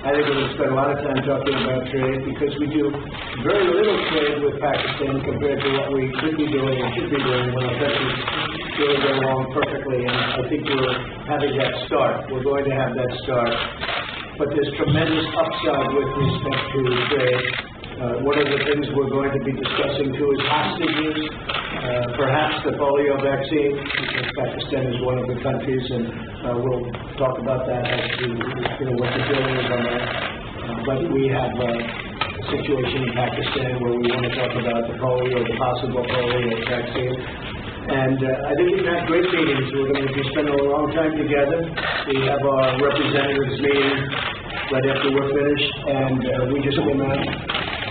I think we're going to spend a lot of time talking about trade because we do very little trade with Pakistan compared to what we could be doing and should be doing when our countries really get along perfectly. And I think we're having that start. We're going to have that start. But there's tremendous upside with respect to trade. One of the things we're going to be discussing too is hostages, perhaps the polio vaccine, because Pakistan is one of the countries, and we'll talk about that as to what the deal is on that. But we have a situation in Pakistan where we want to talk about the polio, the possible polio vaccine. And I think we've had great meetings. We're going to be spending a long time together. We have our representatives meeting right after we're finished, and we just came out,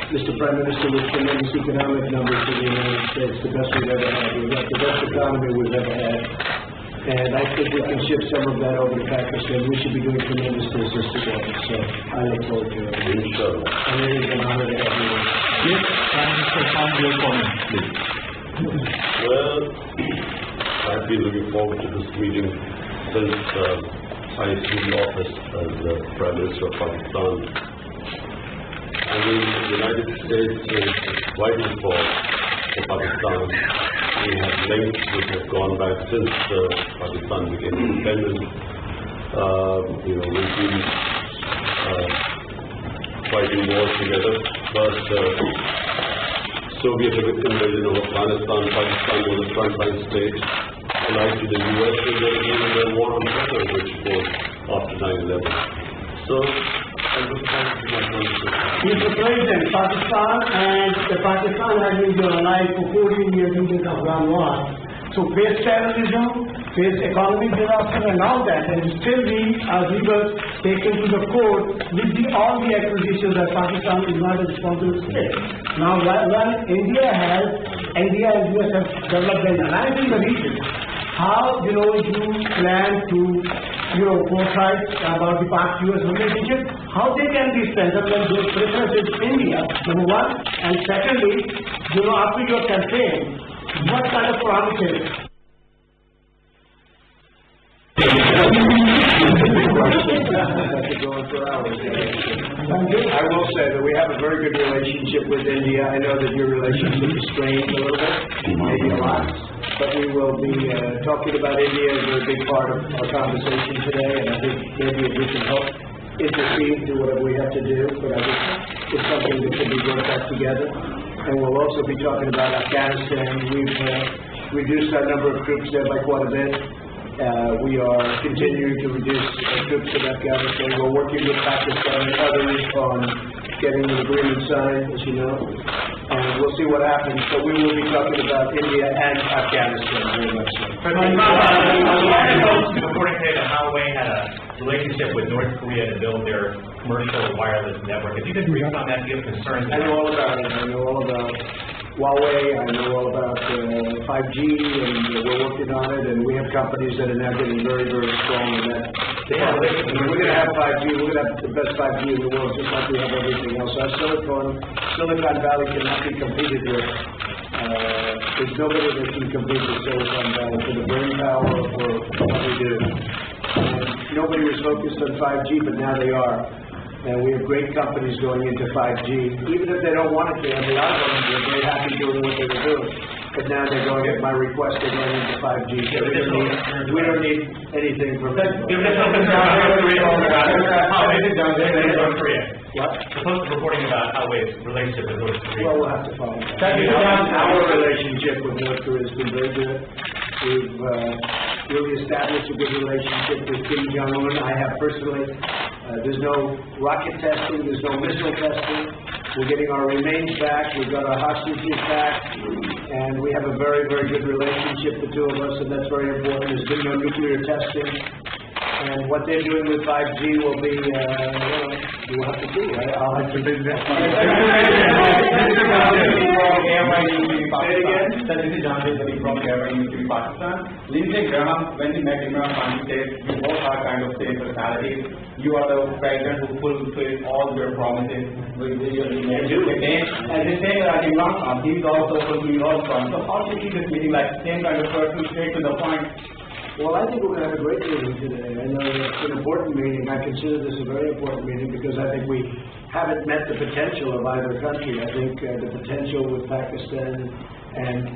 Mr. Prime Minister, with tremendous economic numbers for the United States, the best we've ever had. We've got the best economy we've ever had. And I think we can shift some of that over to Pakistan. We should be doing tremendous business together. So I look forward to it. And it is an honor to have you. Yes, Prime Minister, Khan, your comments, please. Well, I've been looking forward to this meeting since I assumed office as the Prime Minister of Pakistan. I mean, the United States is vital for Pakistan. We have links which have gone back since Pakistan became independent. We've been fighting wars together. First, Soviet invasion of Afghanistan, Pakistan was a frontline state, allied to the US, and then even the war on terror, which was after 9/11. So, I look forward to my conversation. Mr. President, Pakistan has been alive for 14 years in this Afghan war. So face terrorism, face economic disaster and all that, and still we were taken to the court with all the accusations that Pakistan is not a responsible state. Now when India and US have developed an alliance in the region, how you plan to foresight about the past US relationship, how they can be strengthened when those preferences India, number one, and secondly, after your campaign, what kind of promises? I will say that we have a very good relationship with India. I know that your relationship is strained a little bit, maybe a lot, but we will be talking about India as a big part of our conversation today, and I think maybe if we can help intercede, do whatever we have to do, but I think it's something that can be worked out together. And we'll also be talking about Afghanistan. We've reduced our number of troops there by quite a bit. We are continuing to reduce troops in Afghanistan. We're working with Pakistan and others on getting an agreement signed, as you know. And we'll see what happens. But we will be talking about India and Afghanistan very much so. Reporting today that Huawei had a relationship with North Korea to build their commercial wireless network. If you could brief on that, do you have concerns? I know all about it. I know all about Huawei. I know all about 5G, and we're working on it. And we have companies that are now getting very, very strong in that. We're going to have 5G. We're going to have the best 5G in the world, just like we have everything else. Our Silicon Valley cannot be competed with. There's nobody that can compete with Silicon Valley for the brain power for what we do. Nobody was focused on 5G, but now they are. And we have great companies going into 5G. Even if they don't want it to, and they are going to, they're very happy doing what they were doing. But now they're going, at my request, they're going into 5G. So we don't need anything from them. North Korea. What? Supposed to be reporting about Huawei's relationship with North Korea. Well, we'll have to follow that. Our relationship with North Korea has been very good. We've really established a good relationship with Kim Jong-un. I have personally. There's no rocket testing. There's no missile testing. We're getting our remains back. We've got our hostages back. And we have a very, very good relationship, the two of us, and that's very important. There's been no nuclear testing. And what they're doing with 5G will be, we'll have to see. I'll have to visit that. From Pakistan. Lindsey Graham, when he met Imran Khan, said, "You both are kind of same personalities. You are the president who fulfills all your promises with your campaign." And the same as Imran Khan, he's also fulfilling all promises. So how do you see this meeting like same kind of person, straight to the point? Well, I think we're going to have a great meeting today. I know it's an important meeting. I consider this a very important meeting because I think we haven't met the potential of either country. I think the potential with Pakistan and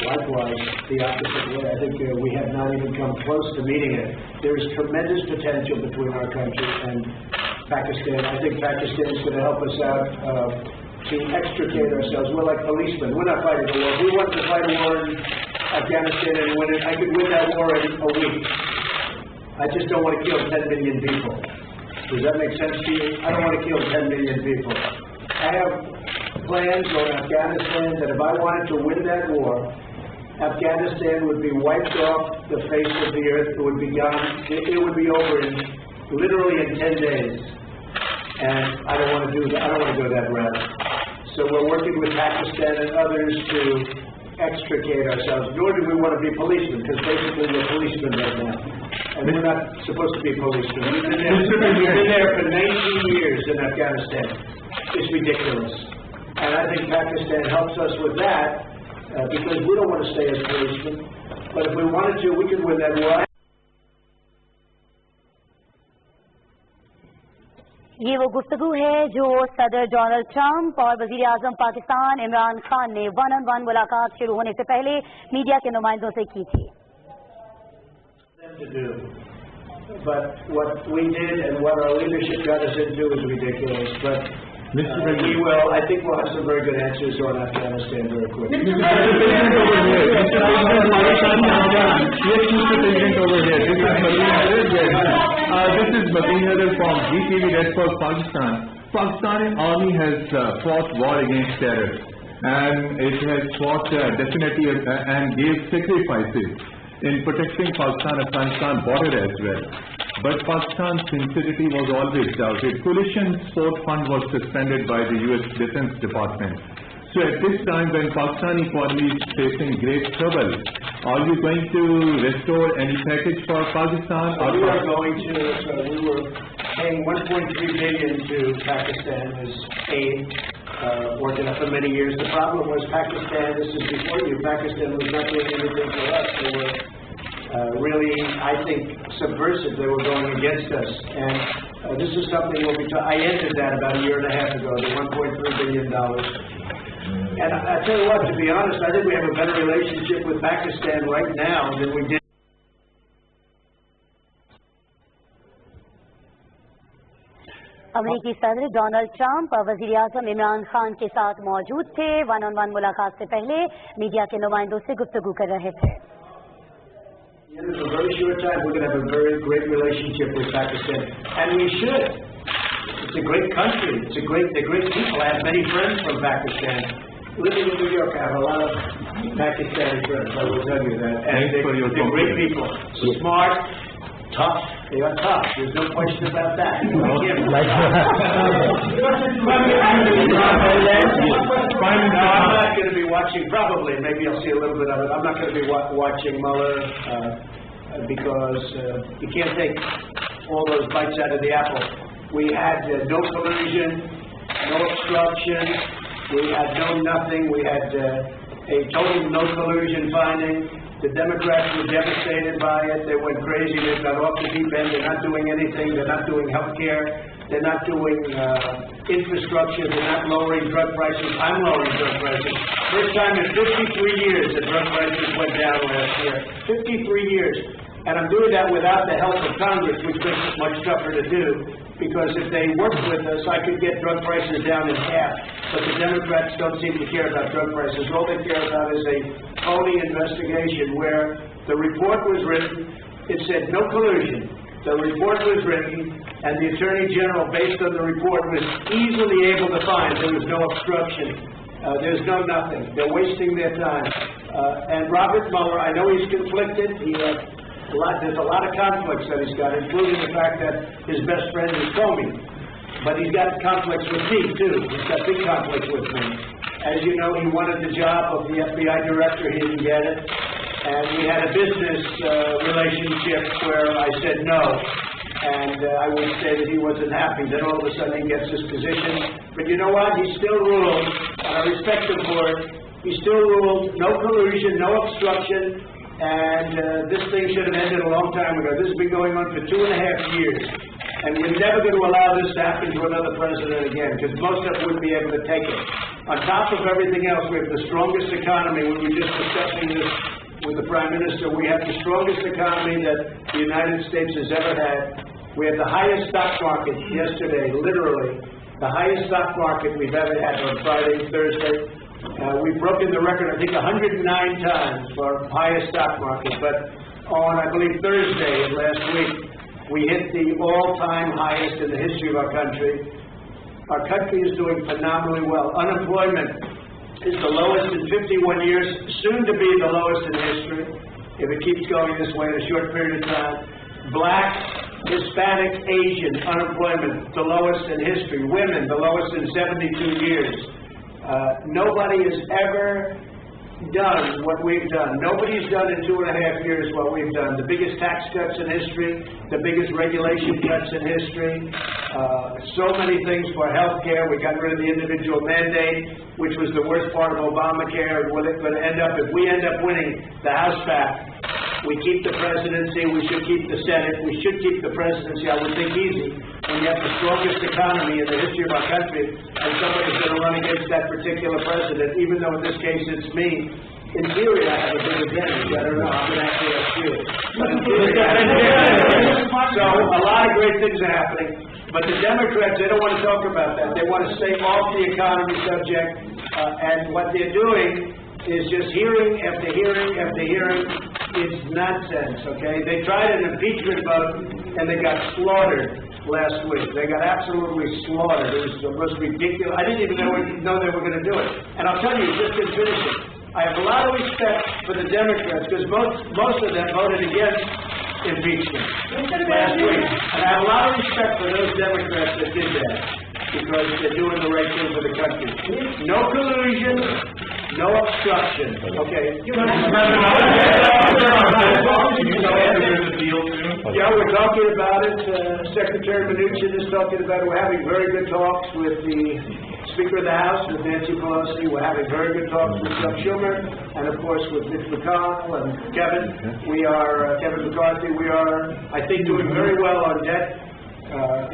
likewise the opposite way. I think we have not even come close to meeting it. There is tremendous potential between our country and Pakistan. I think Pakistan is going to help us out to extricate ourselves. We're like policemen. We're not fighting a war. If we want to fight a war in Afghanistan and win it, I could win that war in a week. I just don't want to kill 10 million people. Does that make sense to you? I don't want to kill 10 million people. I have plans on Afghanistan that if I wanted to win that war, Afghanistan would be wiped off the face of the earth. It would be gone. It would be over in literally in 10 days. And I don't want to do that. I don't want to go that route. So we're working with Pakistan and others to extricate ourselves, nor do we want to be policemen, because basically we're policemen right now. And we're not supposed to be policemen. We've been there for 19 years in Afghanistan. It's ridiculous. And I think Pakistan helps us with that, because we don't want to stay as policemen. But if we wanted to, we could win that war. ये वो गुफ्तगू है जो सदर Donald Trump और वजीर आजम पाकिस्तान इमरान खान ने 1-on-1 मुलाकात शुरू होने से पहले मीडिया के नुमाइंदों से की थी. But what we did and what our leadership got us into is ridiculous. But we will. I think we'll have some very good answers on Afghanistan very quickly. Mr. President over here. Mr. President over here. This is Madin from GTV Network, Pakistan. Pakistani army has fought war against terror, and it has fought definitely and gave sacrifices in protecting Pakistan-Afghanistan border as well. But Pakistan's sincerity was always doubted. Coalition Support Fund was suspended by the U.S. Defense Department. So at this time when Pakistani economy is facing great trouble, are you going to restore any package for Pakistan? We are going to. We were paying $1.3 billion to Pakistan as aid, working up for many years. The problem was Pakistan, this is before you, Pakistan was not doing anything for us. They were really, I think, subversive. They were going against us. And this is something I ended that about a year and a half ago, the $1.3 billion. And I tell you what, to be honest, I think we have a better relationship with Pakistan right now than we did. अमेरिकी सदर Donald Trump और वजीर आजम इमरान खान के साथ मौजूद थे. 1-on-1 मुलाकात से पहले मीडिया के नुमाइंदों से गुफ्तगू कर रहे थे. In a very short time, we're going to have a very great relationship with Pakistan, and we should. It's a great country. They're great people. I have many friends from Pakistan. Living in New York, I have a lot of Pakistani friends. I will tell you that. And they're great people. Smart, tough. They are tough. There's no question about that. I'm not going to be watching, probably, maybe I'll see a little bit of it. I'm not going to be watching Mueller because you can't take all those bites out of the apple. We had no collusion, no obstruction. We had no nothing. We had a total no collusion finding. The Democrats were devastated by it. They went crazy. They got off the deep end. They're not doing anything. They're not doing health care. They're not doing infrastructure. They're not lowering drug prices. I'm lowering drug prices. First time in 53 years that drug prices went down last year. 53 years. And I'm doing that without the help of Congress, which makes it much tougher to do. Because if they worked with us, I could get drug prices down in half. But the Democrats don't seem to care about drug prices. All they care about is a phony investigation where the report was written. It said no collusion. The report was written, and the Attorney General, based on the report, was easily able to find there was no obstruction. There's no nothing. They're wasting their time. And Robert Mueller, I know he's conflicted. There's a lot of conflicts that he's got, including the fact that his best friend is Comey. But he's got conflicts with me, too. He's got big conflicts with me. As you know, he wanted the job of the FBI director. He didn't get it. And we had a business relationship where I said no. And I would say that he wasn't happy. Then all of a sudden he gets this position. But you know what? He still ruled, and I respect him for it. He still ruled no collusion, no obstruction. and this thing should have ended a long time ago. This has been going on for 2.5 years, and we're never going to allow this to happen to another president again, because most of us wouldn't be able to take it. On top of everything else, we have the strongest economy. We were just discussing this with the Prime Minister. We have the strongest economy that the United States has ever had. We have the highest stock market yesterday, literally, the highest stock market we've ever had on Friday, Thursday. We've broken the record, I think, 109 times for highest stock market. But on, I believe, Thursday of last week, we hit the all-time highest in the history of our country. Our country is doing phenomenally well. Unemployment is the lowest in 51 years, soon to be the lowest in history, if it keeps going this way in a short period of time. Black, Hispanic, Asian unemployment, the lowest in history. Women, the lowest in 72 years. Nobody has ever done what we've done. Nobody's done in 2.5 years what we've done. The biggest tax cuts in history, the biggest regulation cuts in history, so many things for health care. We got rid of the individual mandate, which was the worst part of Obamacare. What it's going to end up, if we end up winning the House back, we keep the presidency, we should keep the Senate, we should keep the presidency, I would think easy, when you have the strongest economy in the history of our country, and somebody's going to run against that particular president, even though in this case it's me. In theory, I have a big advantage. I don't know, I'm going to actually ask you. But in theory, I have a big advantage. So a lot of great things are happening, but the Democrats, they don't want to talk about that. They want to stay off the economy subject, and what they're doing is just hearing after hearing after hearing. It's nonsense, okay? They tried an impeachment vote, and they got slaughtered last week. They got absolutely slaughtered. It was the most ridiculous. I didn't even know they were going to do it. And I'll tell you, just in finishing, I have a lot of respect for the Democrats, because most of them voted against impeachment last week. And I have a lot of respect for those Democrats that did that, because they're doing the right thing for the country. No collusion, no obstruction, okay? Yeah, we're talking about it. Secretary Mnuchin is talking about it. We're having very good talks with the Speaker of the House, with Nancy Pelosi. We're having very good talks with Chuck Schumer, and of course with Mitch McConnell and Kevin. Kevin McCarthy. We are, I think, doing very well on debt.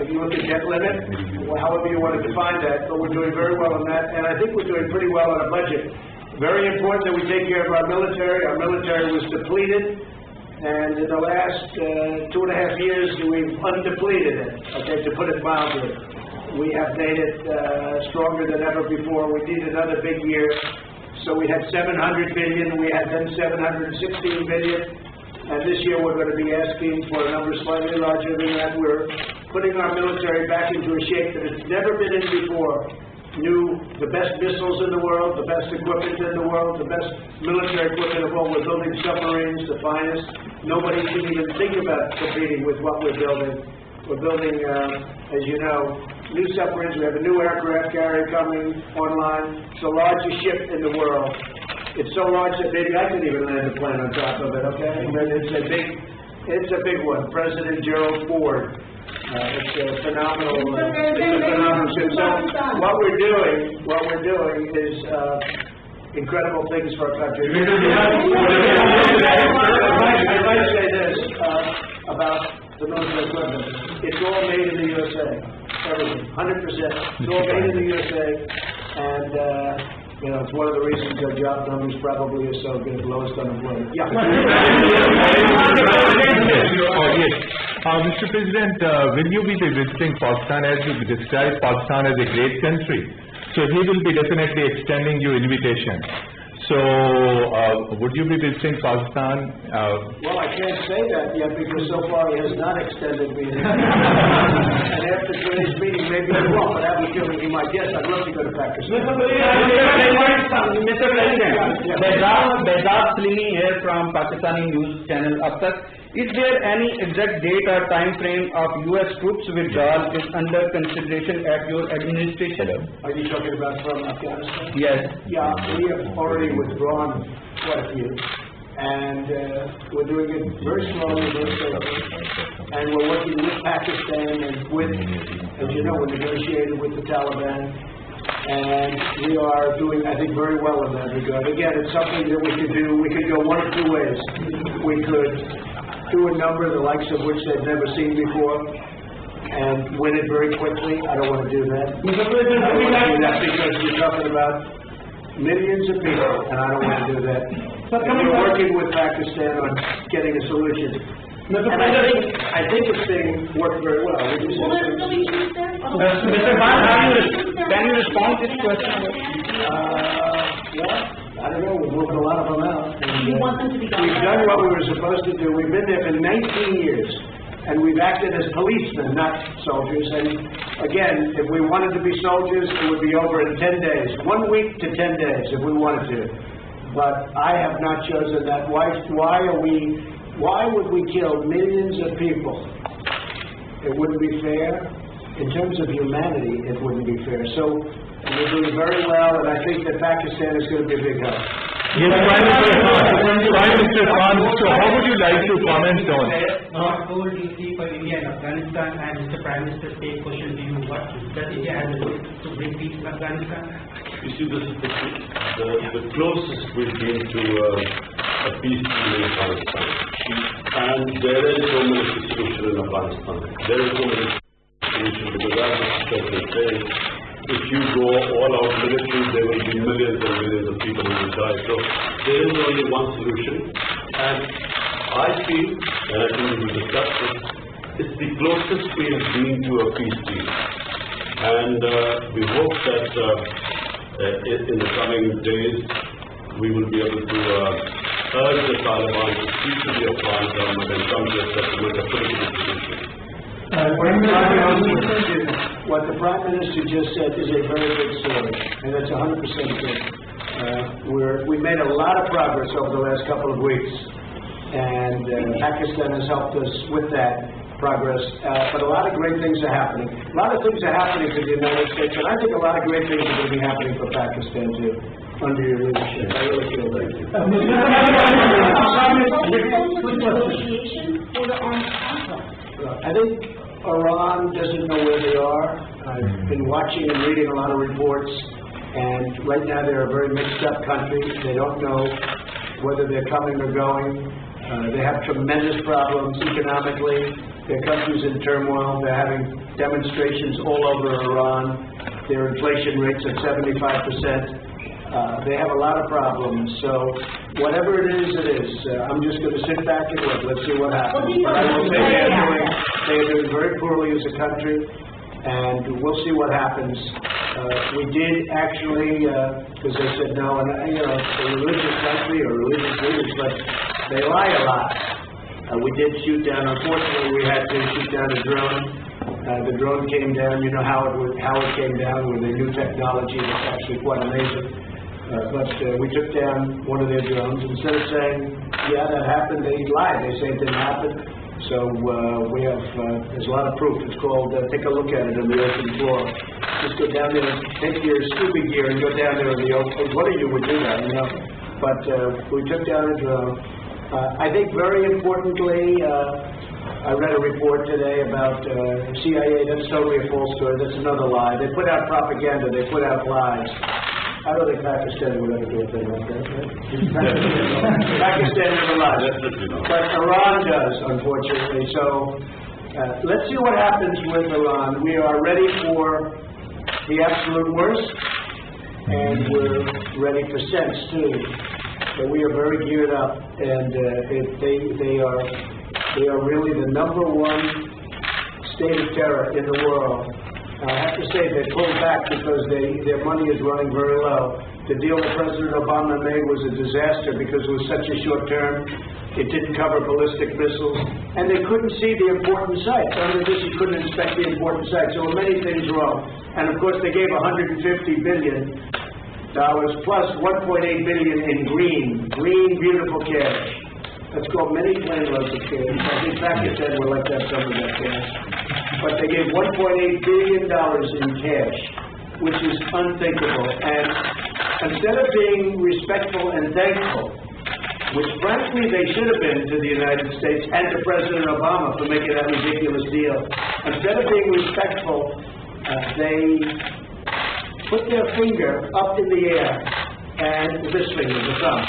If you look at debt limit, however you want to define that, but we're doing very well on that, and I think we're doing pretty well on a budget. Very important that we take care of our military. Our military was depleted, and in the last 2.5 years, we've undepleted it, okay, to put it mildly. We have made it stronger than ever before. We need another big year. So we had $700 billion, we had then $716 billion, and this year we're going to be asking for a number slightly larger than that. We're putting our military back into a shape that it's never been in before. The best missiles in the world, the best equipment in the world, the best military equipment of all. We're building submarines, the finest. Nobody can even think about competing with what we're building. We're building, as you know, new submarines. We have a new aircraft carrier coming online. It's the largest ship in the world. It's so large that maybe I could even land a plane on top of it, okay? But it's a big one. President Gerald Ford. It's a phenomenal ship. So what we're doing is incredible things for our country. If I say this about the military equipment, it's all made in the USA. Everything, 100%. It's all made in the USA, and it's one of the reasons our job numbers probably are so good, lowest unemployment. Yeah. Mr. President, will you be visiting Pakistan, as you described Pakistan as a great country? So he will be definitely extending you invitation. So would you be visiting Pakistan? Well, I can't say that yet because so far he has not extended me. And after today's meeting, maybe he won't, but I was giving you my guess. I'd love to go to Pakistan. Mr. President, Behzad Salimi here from Pakistani news channel Ab Tak. Is there any exact date or time frame of U.S. troops withdrawal is under consideration at your administration? Are you talking about from Afghanistan? Yes. Yeah, we have already withdrawn quite a few, and we're doing it very slowly, very safely, and we're working with Pakistan and with, as you know, we're negotiating with the Taliban. And we are doing, I think, very well in that regard. Again, it's something that we could do. We could go one of two ways. We could do a number the likes of which they've never seen before and win it very quickly. I don't want to do that. I don't want to do that because we're talking about millions of people, and I don't want to do that. And we're working with Pakistan on getting a solution. And I think it's being worked very well. Mr. Khan, can you respond to this question? Well, I don't know, we're moving a lot of them out. And, You want them to be gone? We've done what we were supposed to do. We've been there for 19 years, and we've acted as policemen, not soldiers. And again, if we wanted to be soldiers, it would be over in 10 days. 1 week to 10 days, if we wanted to. But I have not chosen that. Why would we kill millions of people? It wouldn't be fair. In terms of humanity, it wouldn't be fair. So we're doing very well, and I think that Pakistan is going to be a big help. Yes, Prime Minister Khan, so how would you like to comment on? Not told easy for India and Afghanistan, and Mr. Prime Minister's take question to you, what does India have to bring peace in Afghanistan? You see, this is the closest we've been to a peace deal in Afghanistan. And there is no military solution in Afghanistan. There is no military solution because as Mr. President says, if you go all out military, there will be millions and millions of people who will die. So there is only one solution. And I feel, and I think we will discuss this, it's the closest we have been to a peace deal. And we hope that in the coming days, we will be able to urge the Taliban to speak to the Afghan government and come to a settlement, a political solution. What the Prime Minister just said is a very good story, and that's 100% good. We made a lot of progress over the last couple of weeks, and Pakistan has helped us with that progress. But a lot of great things are happening. A lot of things are happening to the United States, and I think a lot of great things are going to be happening for Pakistan too, under your leadership. I really feel that. I think Iran doesn't know where they are. I've been watching and reading a lot of reports, and right now they're a very mixed up country. They don't know whether they're coming or going. They have tremendous problems economically. Their country's in turmoil. They're having demonstrations all over Iran. Their inflation rate's at 75%. They have a lot of problems. So whatever it is, it is. I'm just going to sit back and look. Let's see what happens. But I will say they are doing very poorly as a country, and we'll see what happens. We did actually, because they said no, and a religious country or religious leaders, but they lie a lot. We did shoot down. Unfortunately, we had to shoot down a drone. The drone came down. You know how it came down with the new technology. It's actually quite amazing. But we took down one of their drones. Instead of saying, yeah, that happened, they lied. They say it didn't happen. So we have, there's a lot of proof. It's called, take a look at it on the open floor. Just go down there and take your scuba gear and go down there in the open. What of you would do that, you know? But we took down a drone. I think very importantly, I read a report today about CIA. That's totally a false story. That's another lie. They put out propaganda. They put out lies. I don't think Pakistan would ever do a thing like that. Right? Pakistan never lies. But Iran does, unfortunately. So let's see what happens with Iran. We are ready for the absolute worst, and we're ready for sense, too. But we are very geared up, and they are really the number one state of terror in the world. I have to say they pulled back because their money is running very low. The deal that President Obama made was a disaster because it was such a short term. It didn't cover ballistic missiles, and they couldn't see the important sites. Under this, you couldn't inspect the important sites. There were many things wrong. And of course, they gave $150 billion plus $1.8 billion in green, beautiful cash. That's called many plane loads of cash. I think Pakistan would like to have some of that cash. But they gave $1.8 billion in cash, which is unthinkable. And instead of being respectful and thankful, which frankly they should have been to the United States and to President Obama for making that ridiculous deal, instead of being respectful, they put their finger up in the air, and this finger, the thumb,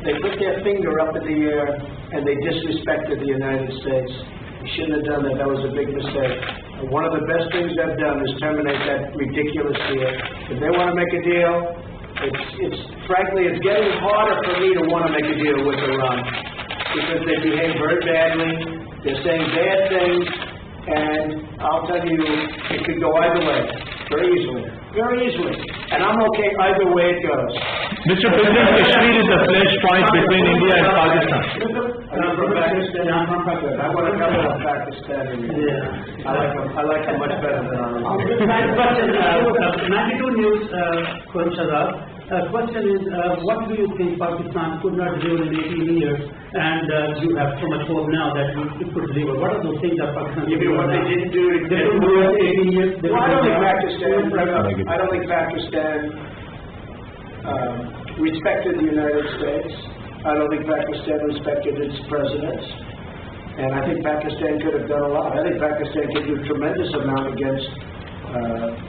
they put their finger up in the air and they disrespected the United States. You shouldn't have done that. That was a big mistake. One of the best things they've done is terminate that ridiculous deal. If they want to make a deal, frankly, it's getting harder for me to want to make a deal with Iran because they behave very badly. They're saying bad things, and I'll tell you, it could go either way, very easily. Very easily. And I'm okay either way it goes. Mr. President, Kashmir is a flashpoint between India and Pakistan. I'm from Pakistan. I want to cover up Pakistan. Yeah. I like them much better than others. 92 News, Shazad. Question is, what do you think Pakistan could not do in 18 years, and you have so much hope now that it could deliver? What are those things that Pakistan You mean what they didn't do to They didn't do it 18 years. Well, I don't think Pakistan respected the United States. I don't think Pakistan respected its presidents. And I think Pakistan could have done a lot. I think Pakistan could do a tremendous amount against,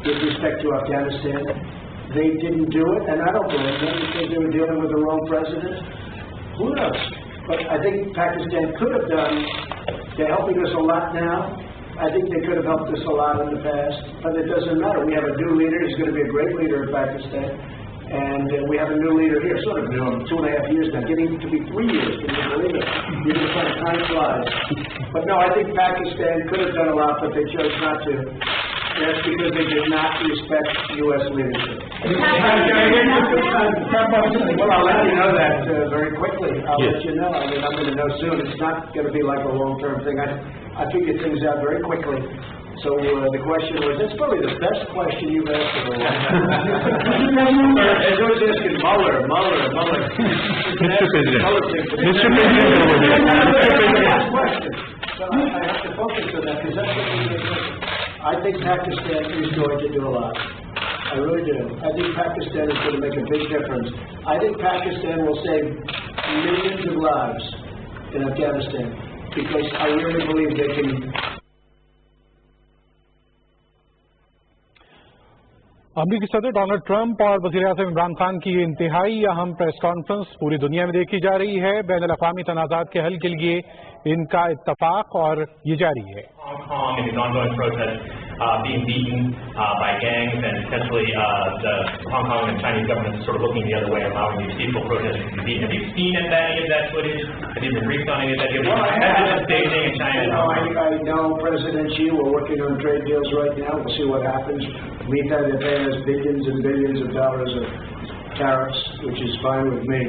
with respect to Afghanistan. They didn't do it, and I don't blame them because they were dealing with the wrong president. Who knows? But I think Pakistan could have done, they're helping us a lot now. I think they could have helped us a lot in the past, but it doesn't matter. We have a new leader. He's going to be a great leader in Pakistan. And we have a new leader here, sort of new, 2.5 years now, getting to be 3 years. Can you believe it? You know, time flies. But no, I think Pakistan could have done a lot, but they chose not to. That's because they did not respect U.S. leadership. Well, I'll let you know that very quickly. I'll let you know. I mean, I'm going to know soon. It's not going to be like a long-term thing. I figured things out very quickly. So the question was, that's probably the best question you've asked in a long time. As I was asking Mueller. Mr. President. Mr. President. So I have to focus on that because that's what we do. I think Pakistan is going to do a lot. I really do. I think Pakistan is going to make a big difference. I think Pakistan will save millions of lives in Afghanistan because I really believe they can. अमेरिकी सदर Donald Trump और वज़ीर-ए-आज़म इमरान खान की इंतहाई अहम press conference पूरी दुनिया में देखी जा रही है। बैनुल-अक़वामी तनाज़ात के हल के लिए इनका इत्तफ़ाक़ और ये जारी है। Hong Kong and its ongoing protests being beaten by gangs, and essentially the Hong Kong and Chinese governments sort of looking the other way, allowing these peaceful protesters to be beaten. Have you seen any of that footage? Have you been briefed on any of that? Have you staging in China? I know President Xi. We're working on trade deals right now. We'll see what happens. Meantime, they're paying us billions and billions of dollars of tariffs, which is fine with me.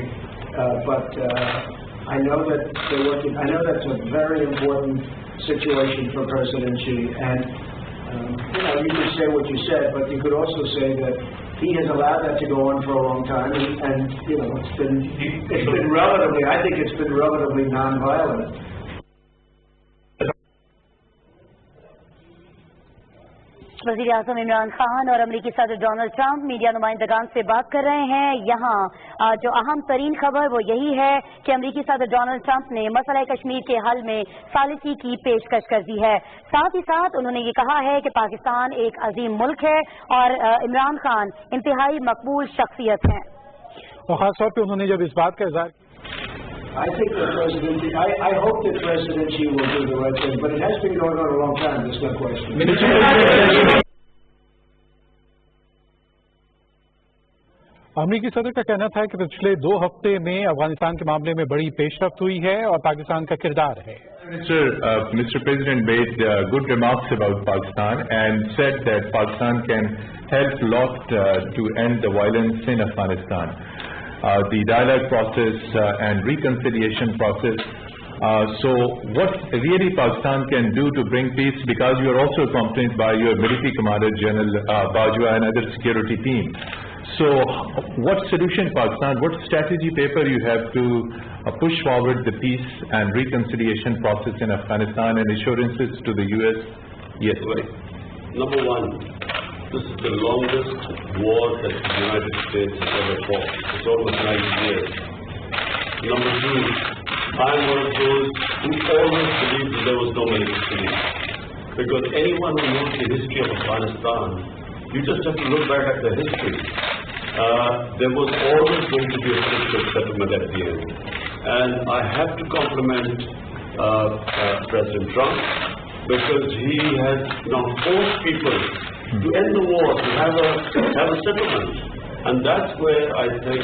But I know that they're working. I know that's a very important situation for President Xi. And you could say what you said, but you could also say that he has allowed that to go on for a long time, and it's been relatively. I think it's been relatively nonviolent. वज़ीर-ए-आज़म इमरान खान और अमेरिकी सदर Donald Trump media नुमाइंदगान से बात कर रहे हैं। यहाँ जो अहम तरीन खबर वो यही है कि अमेरिकी सदर डोनाल्ड ट्रंप ने मसला कश्मीर के हल में सालिसी की पेशकश कर दी है। साथ ही साथ उन्होंने ये कहा है कि पाकिस्तान एक अजीम मुल्क है और इमरान खान इंतहाई मकबूल शख्सियत हैं। और खासतौर पर उन्होंने जब इस बात का इज़हार I think the president. I hope that President Xi will do the right thing, but it has been going on a long time. There's no question. अमेरिकी सदर का कहना था कि पिछले 2 हफ्ते में अफगानिस्तान के मामले में बड़ी पेशरफ्त हुई है और पाकिस्तान का किरदार है। Mr. President made good remarks about Pakistan and said that Pakistan can help a lot to end the violence in Afghanistan. The dialogue process and reconciliation process. So what really Pakistan can do to bring peace, because you are also accompanied by your military commander General Bajwa and other security team. So what solution Pakistan, what strategy paper you have to push forward the peace and reconciliation process in Afghanistan and assurances to the US? Yes, please. Number one, this is the longest war that the United States has ever fought. It's almost 90 years. Number two, I'm one of those who always believed that there was no military solution. Because anyone who knows the history of Afghanistan You just have to look back at the history. There was always going to be a political settlement at the end. And I have to compliment President Trump because he has now forced people to end the war, to have a settlement. And that's where I think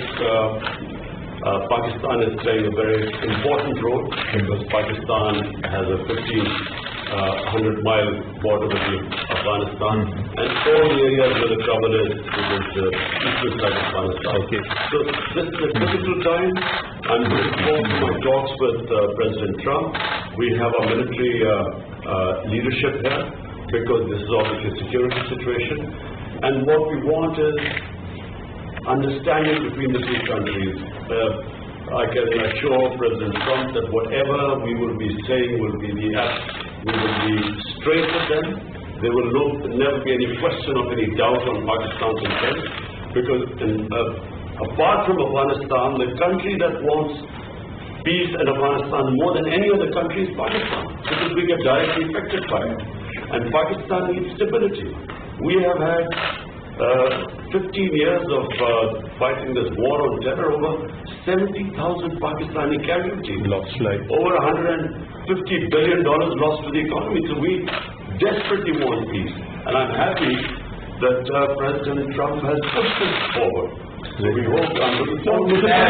Pakistan is playing a very important role because Pakistan has a 1,500-mile border with Afghanistan and all the areas where the trouble is the eastern side of Afghanistan. Okay. So this is a critical time. I'm looking forward to my talks with President Trump. We have our military leadership here because this is obviously a security situation. And what we want is understanding between the two countries. I can assure President Trump that whatever we will be saying will be we will be straight with them. There will never be any question of any doubt on Pakistan's intent, because apart from Afghanistan, the country that wants peace in Afghanistan more than any other country is Pakistan, because we get directly affected by it. And Pakistan needs stability. We have had 15 years of fighting this war on terror, over 70,000 Pakistani casualties, over $150 billion lost to the economy. So we desperately want peace. And I'm happy that President Trump has pushed this forward. So we hope, I'm looking forward to that.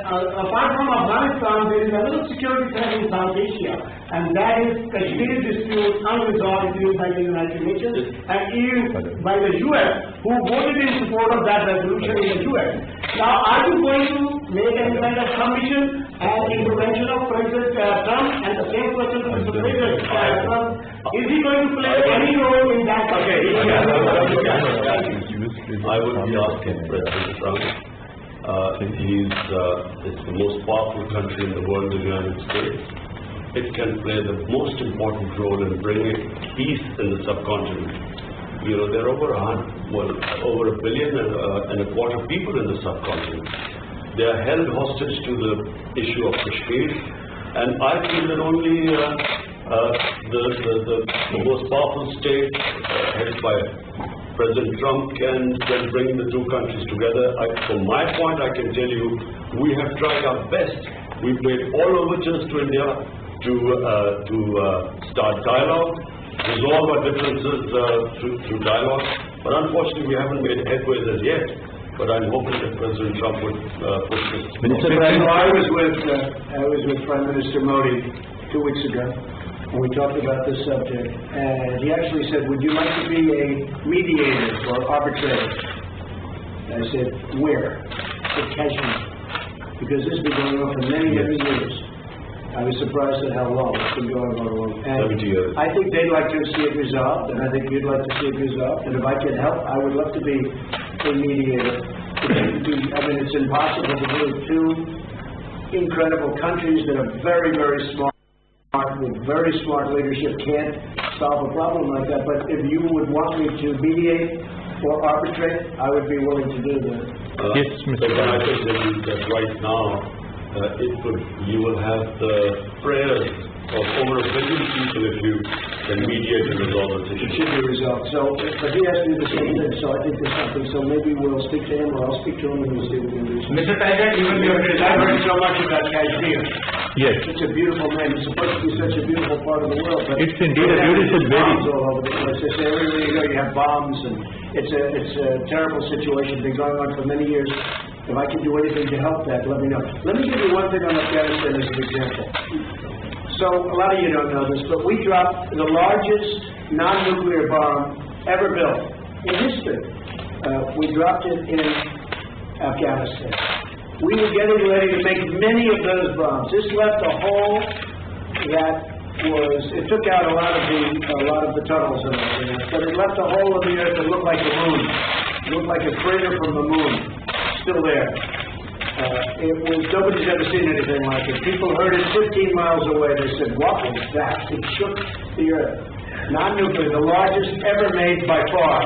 Apart from Afghanistan, there is another security threat in South Asia, and that is Kashmir dispute, unresolved dispute by the United Nations and even by the U.S., who voted in support of that resolution in the U.S. Now, are you going to make any kind of submission and intervention of President Trump? And the same question to Mr. President Trump, is he going to play any role in that? I would be asking President Trump. It's the most powerful country in the world, the United States. It can play the most important role in bringing peace in the subcontinent. You know, there are over 1.25 billion people in the subcontinent. They are held hostage to the issue of Kashmir, and I feel that only the most powerful state, headed by President Trump, can bring the two countries together. From my point, I can tell you, we have tried our best. We've made all overtures to India to start dialogue, resolve our differences through dialogue. But unfortunately, we haven't made headway as yet. But I'm hoping that President Trump would push this. I was with Prime Minister Modi 2 weeks ago, and we talked about this subject, and he actually said, would you like to be a mediator or arbitrator? And I said, where? He said, Kashmir. Because this has been going on for many, many years. I was surprised at how long it's been going on. And 70 years. I think they'd like to see it resolved, and I think you'd like to see it resolved. And if I can help, I would love to be a mediator. I mean, it's impossible to do. Two incredible countries that are very, very smart, with very smart leadership, can't solve a problem like that. But if you would want me to mediate or arbitrate, I would be willing to do that. Yes, Mr. I can tell you that right now, you will have the prayers of over 1 billion people if you can mediate and resolve the It issue. should be resolved. So, but he asked me the same thing, so I think there's something. So maybe we'll speak to him, or I'll speak to him, and we'll see what we can do. Mr. President, even your I've heard so much about Kashmir. Yes. It's a beautiful name. It's supposed to be such a beautiful part of the world. But It's indeed a beautiful bombs valley. all over the place. They say everywhere you go, you have bombs, and it's a terrible situation. Been going on for many years. If I can do anything to help that, let me know. Let me give you one thing on Afghanistan as an example. So a lot of you don't know this, but we dropped the largest non-nuclear bomb ever built in history. We dropped it in Afghanistan. We were getting ready to make many of those bombs. This left a hole that it took out a lot of the tunnels in it, but it left a hole in the earth that looked like the moon. It looked like a crater from the moon. Still there. Nobody's ever seen anything like it. People heard it 15 miles away. They said, what was that? It shook the earth. Non-nuclear, the largest ever made by far.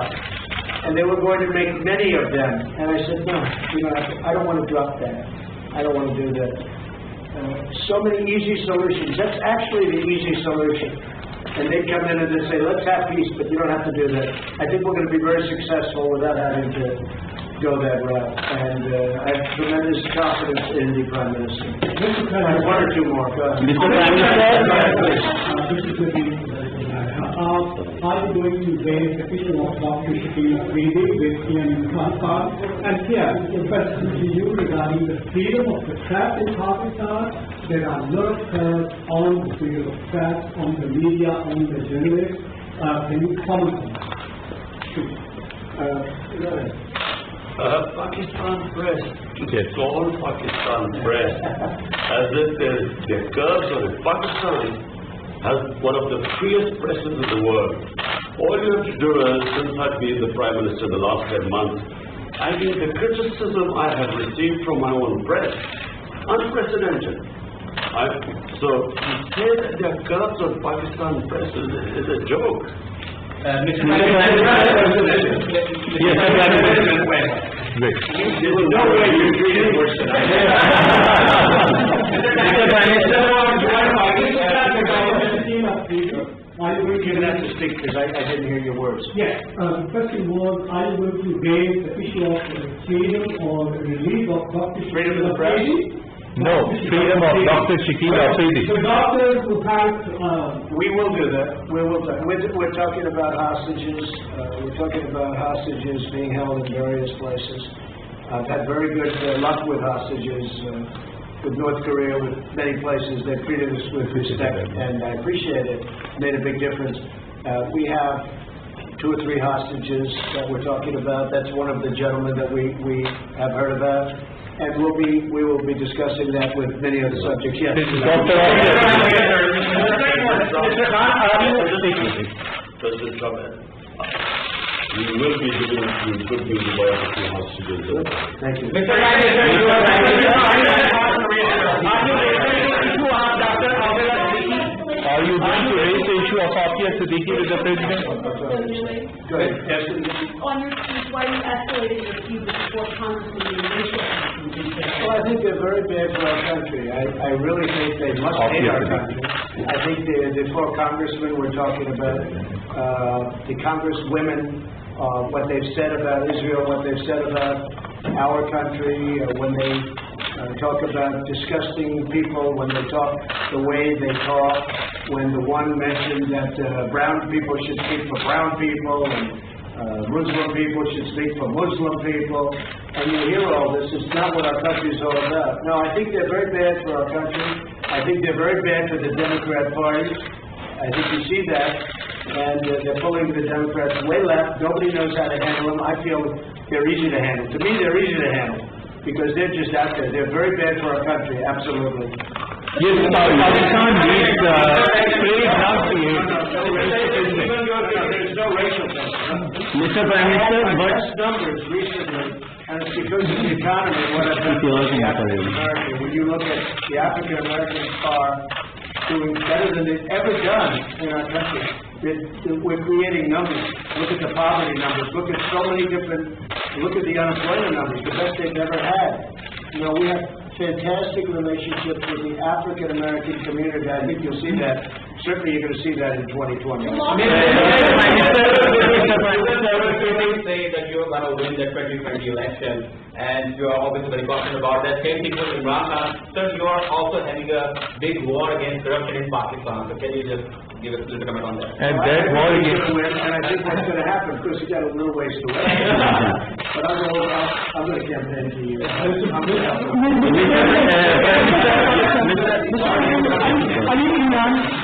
And they were going to make many of them. And I said, no, I don't want to drop that. I don't want to do that. so many easy solutions. That's actually the easy solution. And they come in and they say, let's have peace, but you don't have to do that. I think we're going to be very successful without having to go that route. And I have tremendous confidence in the Prime Minister. One or two more. Go ahead. Mr. Prime Minister, are you going to raise the issue of Dr. Shakil Afridi with Imran Khan? And here, the question to you regarding the freedom of the press in Pakistan. There are a lot of calls on the freedom of press, on the media, on the journalists. Can you comment on that? Go ahead. Pakistan press, it's all Pakistan press, as if their curves on it. Pakistan has one of the freest presses in the world. All you have to do is, since I've been the Prime Minister the last 10 months, I mean the criticism I have received from my own press, unprecedented. So to say that there are curbs on Pakistan press is a joke. Mr. President, There's no way you treat it worse than I did. Mr. Prime Minister, Why were you giving that to speak? Because I didn't hear your words. Yes. The question was, are you going to raise the issue of freedom or the release of Dr. Freedom of the press? No, freedom of Dr. Shakil Afridi. The doctors who have... We will do that. We will do that. We're talking about hostages. We're talking about hostages being held in various places. I've had very good luck with hostages. With North Korea, with many places, they've treated us with respect, and I appreciate it. Made a big difference. We have 2 or 3 hostages that we're talking about. That's one of the gentlemen that we have heard about, and we will be discussing that with many other subjects. Yes. President Trump, we will be giving you good news about the 2 hostages. Thank you. Mr. Prime Minister, are you Are you going to raise the issue of Afia Siddiqui with the President? Go ahead. Yes. On your speech, why are you escalating your feud with the 4 congressmen in racial issues? Well, I think they're very bad for our country. I really think they must hate our country. I think the 4 congressmen we're talking about, the congresswomen, what they've said about Israel, what they've said about our country, when they talk about disgusting people, when they talk the way they talk, when the one mentioned that brown people should speak for brown people, and Muslim people should speak for Muslim people, and you hear all this. It's not what our country is all about. No, I think they're very bad for our country. I think they're very bad for the Democrat Party. I think you see that, and they're pulling the Democrats way left. Nobody knows how to handle them. I feel they're easy to handle. To me, they're easy to handle because they're just out there. They're very bad for our country, absolutely. Yes, Pakistan needs trade not create. There's no racial thing. Mr. Prime Minister, but numbers recently, and it's because of the economy. What I've done for the African American. When you look at the African Americans are doing better than they've ever done in our country. We're creating numbers. Look at the poverty numbers. Look at so many different. Look at the unemployment numbers. The best they've ever had. You know, we have fantastic relationships with the African American community. I think you'll see that. Certainly, you're going to see that in 2020. Say that you're going to win the 2020 election, and you are obviously very confident about that. Same thing with Imran Khan. Sir, you are also having a big war against corruption in Pakistan. So can you just give us a little comment on that? and that war against And I think that's going to happen because you got a little ways to wait. But I'm going to campaign for you. I'm going to help you.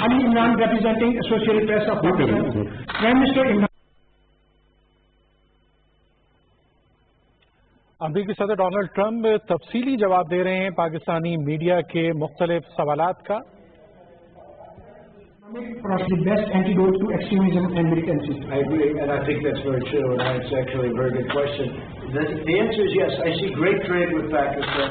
Ali Imran representing Associated Press of Pakistan. Prime Minister Imran. अमरीकी सदर Donald Trump तफसीली जवाब दे रहे हैं Pakistani media के मुख्तलिफ सवालात का. Perhaps the best antidote to extremism and militancy. I agree, and I think that's very true, and it's actually a very good question. The answer is yes. I see great trade with Pakistan,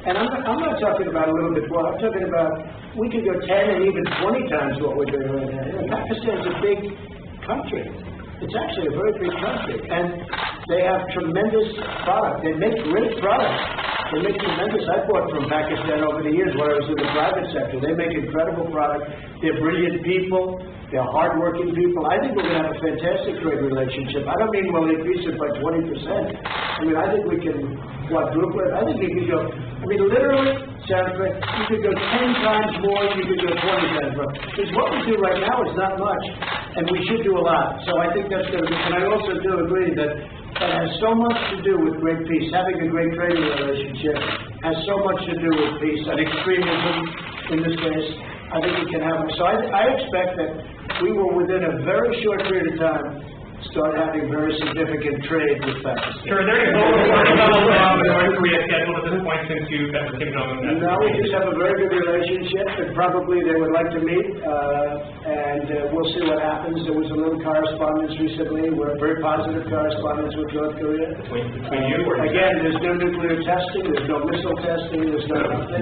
and I'm not talking about a little bit more. I'm talking about we could go 10 and even 20 times what we're doing right now. Pakistan's a big country. It's actually a very big country, and they have tremendous product. They make great products. They make tremendous. I bought from Pakistan over the years when I was in the private sector. They make incredible product. They're brilliant people. They're hardworking people. I think we're going to have a fantastic trade relationship. I don't mean we'll increase it by 20%. I mean, I think we can quadruple it. I think we could go, I mean, literally, Jennifer, you could go 10 times more, you could go 20 times more. Because what we do right now is not much, and we should do a lot. So I think that's going to be, and I also do agree that that has so much to do with great peace. Having a great trading relationship has so much to do with peace and extremism in this case. I think we can have it. So I expect that we will, within a very short period of time, start having very significant trade with Pakistan. Sure, there you go. North Korea scheduled at this point since you met with Kim Jong-un. No, we just have a very good relationship, and probably they would like to meet, and we'll see what happens. There was a little correspondence recently, very positive correspondence with North Korea. Between you or again, there's no nuclear testing, there's no missile testing, there's no nothing.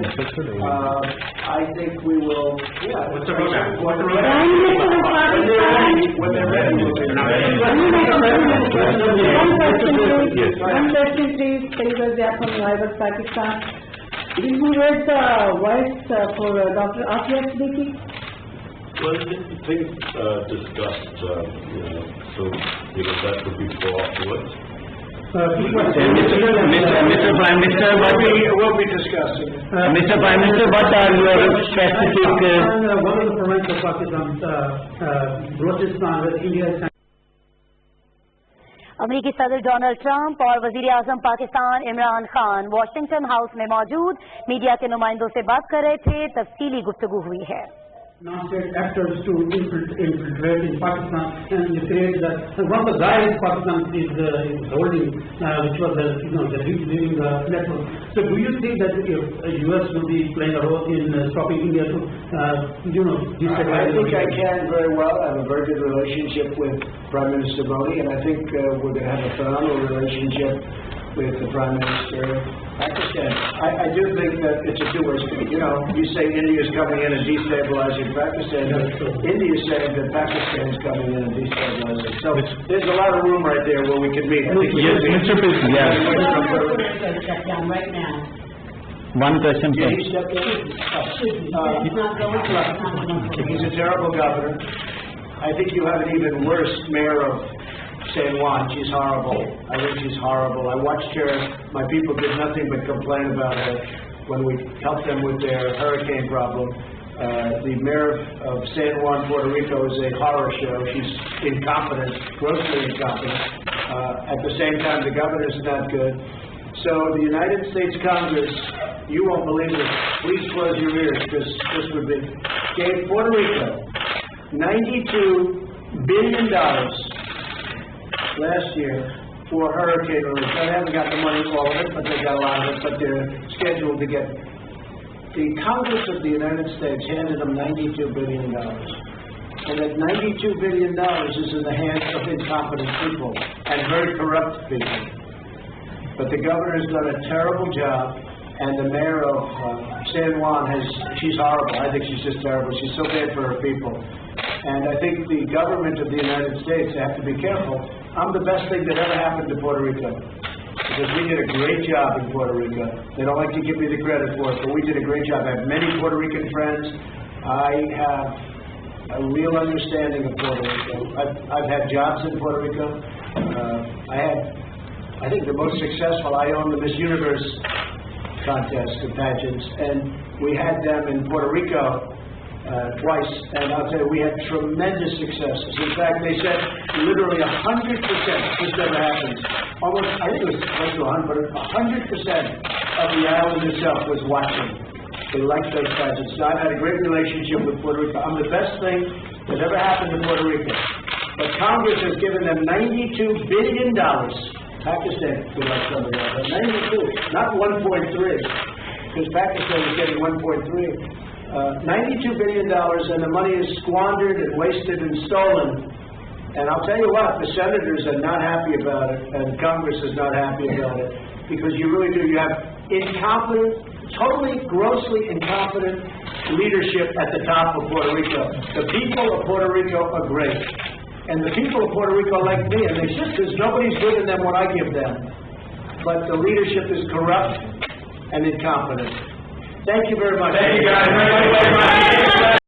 I think we will, yeah. What's the roadmap? When they're ready, we'll be ready. One question please, Sayyidah from Rivers, Pakistan. Did you read the voice for Dr. Afia Siddiqui? Well, things discussed, so that would be for afterwards. Mr. Prime Minister, what we'll be discussing. Mr. Prime Minister, what are your specific? One of the provinces of Pakistan, Balochistan, where India is. अमरीकी सदर Donald Trump और वजीर आजम Pakistan Imran Khan Washington house में मौजूद media के नुमाइंदों से बात कर रहे थे। तफसीली गुफ्तगू हुई है। Non-state actors to infiltrate in Pakistan, and you say that one of the guys Pakistan is holding, which was the leading network. So, do you think that if U.S. will be playing a role in stopping India to, I think I can very well. I have a very good relationship with Prime Minister Modi, and I think we're going to have a phenomenal relationship with the Prime Minister of Pakistan. I do think that it's a two-way street. You say India's coming in and destabilizing Pakistan. India's saying that Pakistan's coming in and destabilizing. So there's a lot of room right there where we can meet. Yes, Mr. President. Yes. Shut down right now. One question, Did sir. he step down? It's not going to. He's a terrible governor. I think you have an even worse mayor of San Juan. She's horrible. I think she's horrible. I watched her. My people did nothing but complain about her when we helped them with their hurricane problem. The mayor of San Juan, Puerto Rico is a horror show. She's incompetent, grossly incompetent. At the same time, the governor's not good. So the United States Congress, you won't believe this. Please close your ears, because this would be, gave Puerto Rico $92 billion last year for hurricane relief. They haven't got the money for all of it, but they got a lot of it, but they're scheduled to get it. The Congress of the United States handed them $92 billion. And that $92 billion is in the hands of incompetent people and very corrupt people. But the governor's done a terrible job, and the mayor of San Juan she's horrible. I think she's just terrible. She's so bad for her people. And I think the government of the United States have to be careful. I'm the best thing that ever happened to Puerto Rico, because we did a great job in Puerto Rico. They don't like to give me the credit for it, but we did a great job. I have many Puerto Rican friends. I have a real understanding of Puerto Rico. I've had jobs in Puerto Rico. I think the most successful, I own the Miss Universe contest, the pageants, and we had them in Puerto Rico twice, and I'll tell you, we had tremendous successes. In fact, they said literally 100%, this never happens, almost, I think it was close to 100, but 100% of the island itself was watching. They liked those pageants. So I've had a great relationship with Puerto Rico. I'm the best thing that ever happened to Puerto Rico. But Congress has given them $92 billion. Pakistan would like some of that, but 92, not 1.3, because Pakistan is getting 1.3. $92 billion, and the money is squandered and wasted and stolen. And I'll tell you what, the senators are not happy about it, and Congress is not happy about it, because you really do. You have incompetent, totally, grossly incompetent leadership at the top of Puerto Rico. The people of Puerto Rico are great. And the people of Puerto Rico like me, and they should, because nobody's giving them what I give them. But the leadership is corrupt, and incompetence. Thank you very much. Thank you guys.